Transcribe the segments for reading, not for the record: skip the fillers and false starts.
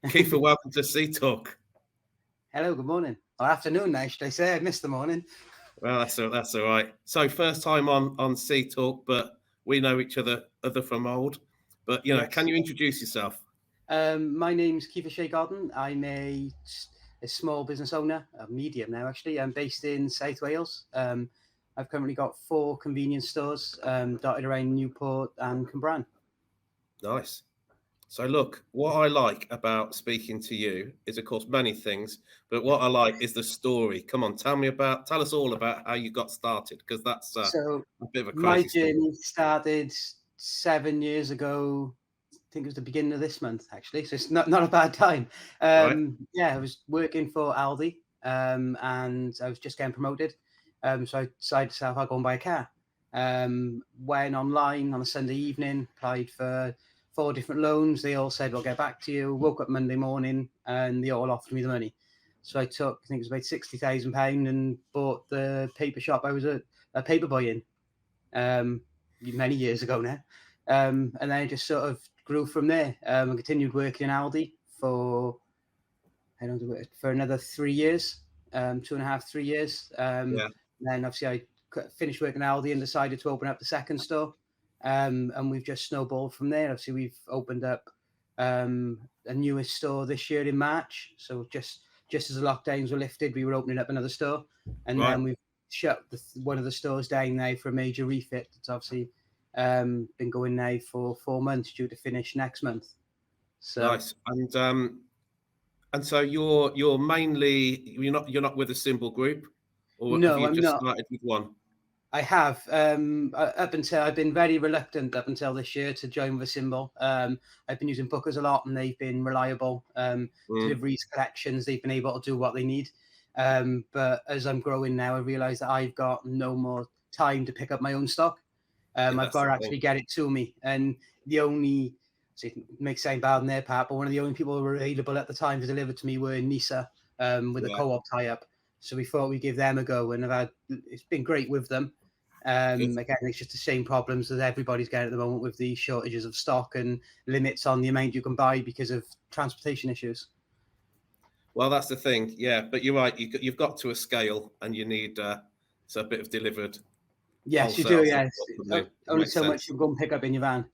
Kiefer, welcome to Sea Talk. Hello, good morning. Or afternoon now, should I say? I missed the morning. Well, that's all right. So first time on Sea Talk, but we know each other from old. But can Yes. you introduce yourself? My name's Kiefer Shea-Godden. I'm a small business owner, a medium now actually. I'm based in South Wales. I've currently got 4 convenience stores dotted around Newport and Cwmbran. Nice. So look, what I like about speaking to you is, of course, many things, but what I like is the story. Come on, tell us all about how you got started, because that's So a bit of a my crazy story, journey started 7 years ago. I think it was the beginning of this month actually, so it's not a bad time. right? Yeah, I was working for Aldi, and I was just getting promoted. So I decided to I'll go and buy a car. Went online on a Sunday evening, applied for 4 different loans. They all said we'll get back to you. Woke up Monday morning and they all offered me the money. So I took, I think it was about £60,000 and bought the paper shop I was a paper boy in, many years ago now. And then it just sort of grew from there. I continued working in Aldi for, I don't know, for another 3 years, 2.5, 3 years. Yeah, Then obviously I finished working at Aldi and decided to open up the second store. And we've just snowballed from there. Obviously we've opened up a newest store this year in March. So just as the lockdowns were lifted, we were opening up another store, and right. then we've shut one of the stores down now for a major refit. It's obviously been going now for 4 months, due to finish next month. So Nice. And so you're mainly you're not with a symbol group, or have no, you I'm just not. started with one? I have up until I've been very reluctant up until this year to join with a symbol. I've been using bookers a lot, and they've been reliable. Mm, Deliveries, collections, they've been able to do what they need. But as I'm growing now, I realise that I've got no more time to pick up my own stock. yeah, I've that's got the to thing. actually get it to me, and the only, so it makes sound bad on their part, but one of the only people who were available at the time to deliver to me were Nisa, with a Yeah, co-op tie-up. So we thought we'd give them a go, and it's been great with them. good. Again, it's just the same problems that everybody's getting at the moment with the shortages of stock and limits on the amount you can buy because of transportation issues. Well, that's the thing. Yeah, but you're right. You've got to a scale, and you need so a bit of delivered Yes, you wholesale do. stuff. Yes, It only makes so much sense. you can go and pick up in your van.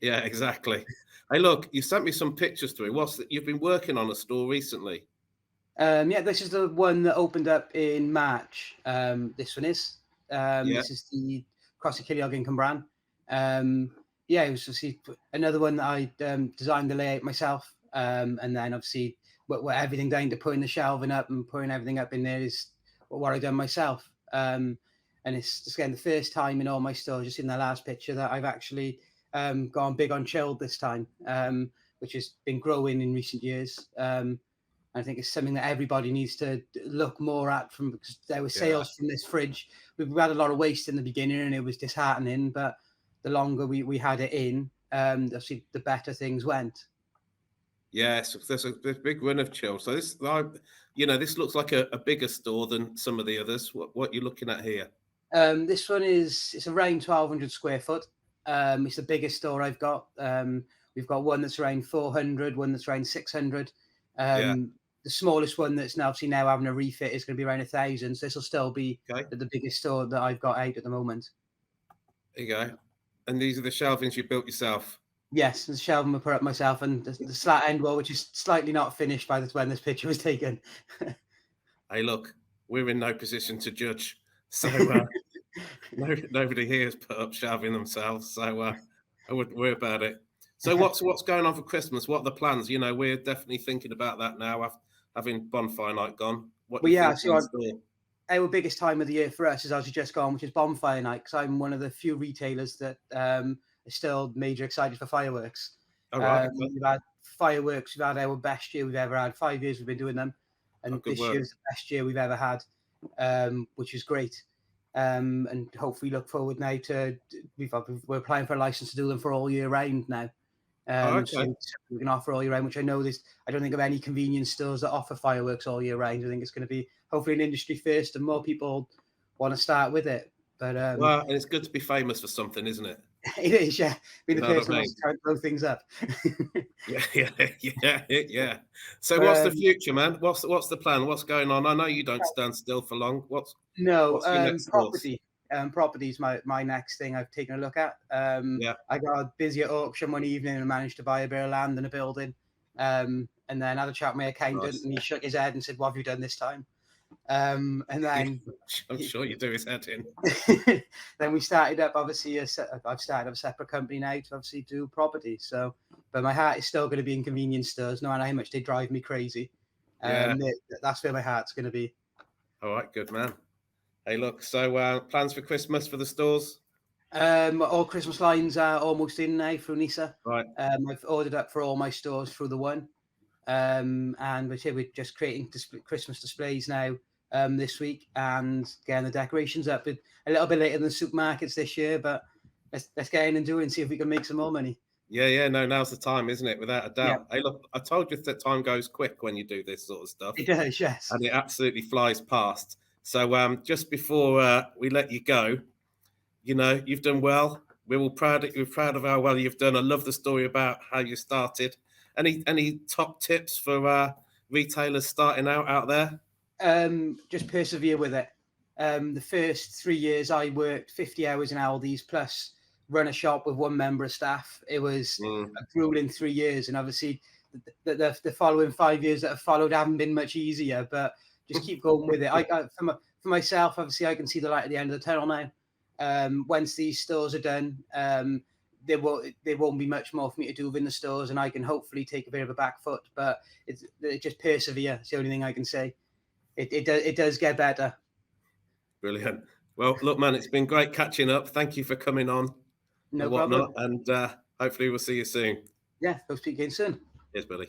Yeah, exactly. Hey, look, you sent me some pictures through. You've been working on a store recently? Yeah, this is the one that opened up in March. This one is. Yeah, This is the Cross of Kiliog in Cwmbran. Yeah, it was obviously another one that I designed the layout myself, and then obviously what everything down to putting the shelving up and putting everything up in there is what I done myself. And it's just again the first time in all my stores, just in the last picture, that I've actually gone big on chilled this time, which has been growing in recent years. I think it's something that everybody needs to look more at, from because there were yeah. sales from this fridge. We've had a lot of waste in the beginning and it was disheartening, but the longer we had it in, obviously the better things went. Yes, there's a big run of chill. So this looks like a bigger store than some of the others. What you're looking at here? This one is, it's around 1,200 square foot. It's the biggest store I've got. We've got one that's around 400, one that's around 600. Yeah. The smallest one that's now obviously now having a refit is going to be around 1,000. So this will still be Okay. the biggest store that I've got out at the moment. There you go. And these are the shelvings you built yourself. Yes, the shelving I put up myself, and the slat end wall, which is slightly not finished by the when this picture was taken. Hey, look, we're in no position to judge, so nobody here has put up shelving themselves, so I wouldn't worry about it. So what's going on for Christmas? What are the plans? We're definitely thinking about that now. Having bonfire night gone, what are Well, you yeah, thinking so in store? our biggest time of the year for us is actually just gone, which is bonfire night, because I'm one of the few retailers that are still major excited for fireworks. All right, okay. We've had fireworks, we've had our best year we've ever had. 5 years we've been doing them, Oh, and good this work. year's the best year we've ever had, which is great. And hopefully look forward now to, we're applying for a license to do them for all year round now. Oh, So okay. we can offer all year round, which I know this. I don't think of any convenience stores that offer fireworks all year round. I think it's going to be hopefully an industry first, and more people want to start with it. But Well, and it's good to be famous for something, isn't it? It is, yeah. Be You the know what person I who mean? wants to try and blow things up. Yeah, yeah. So But what's the future, man? What's the plan? What's going on? I know you don't stand still for long. no, What's your next thoughts? property. Property is my next thing I've taken a look at. Yeah, I got busy at auction one evening and managed to buy a bit of land and a building. And then had a chat with my accountant, nice. and he shook his head and said, "What have you done this time?" And Yeah, then I'm sure you do his head in. then we started up. Obviously, I've started up a separate company now to obviously do property. So, but my heart is still going to be in convenience stores, no matter how much they drive me crazy. Yeah. That's where my heart's going to be. All right, good man. Hey, look. So plans for Christmas for the stores? All Christmas lines are almost in now through Nisa. Right. I've ordered up for all my stores through the one. And we're just creating Christmas displays now this week and getting the decorations up. A little bit later than the supermarkets this year, but let's get in and do it and see if we can make some more money. Yeah. No, now's the time, isn't it? Without a Yeah, doubt. Hey, look. I told you that time goes quick when you do this sort of stuff, it does. Yes. and it absolutely flies past. So just before we let you go, you've done well. We're proud of how well you've done. I love the story about how you started. Any top tips for retailers starting out there? Just persevere with it. The first 3 years, I worked 50 hours in Aldi's plus run a shop with one member of staff. It was Mm. a grueling 3 years, and obviously the following 5 years that have followed haven't been much easier. But just keep going with it. For myself, obviously, I can see the light at the end of the tunnel now. Once these stores are done, there won't be much more for me to do within the stores, and I can hopefully take a bit of a back foot. But it just persevere. It's the only thing I can say. It does get better. Brilliant. Well, look, man, it's been great catching up. Thank you for coming on and No problem. whatnot, and hopefully we'll see you soon. Yeah, hope to speak again soon. Cheers, Billy.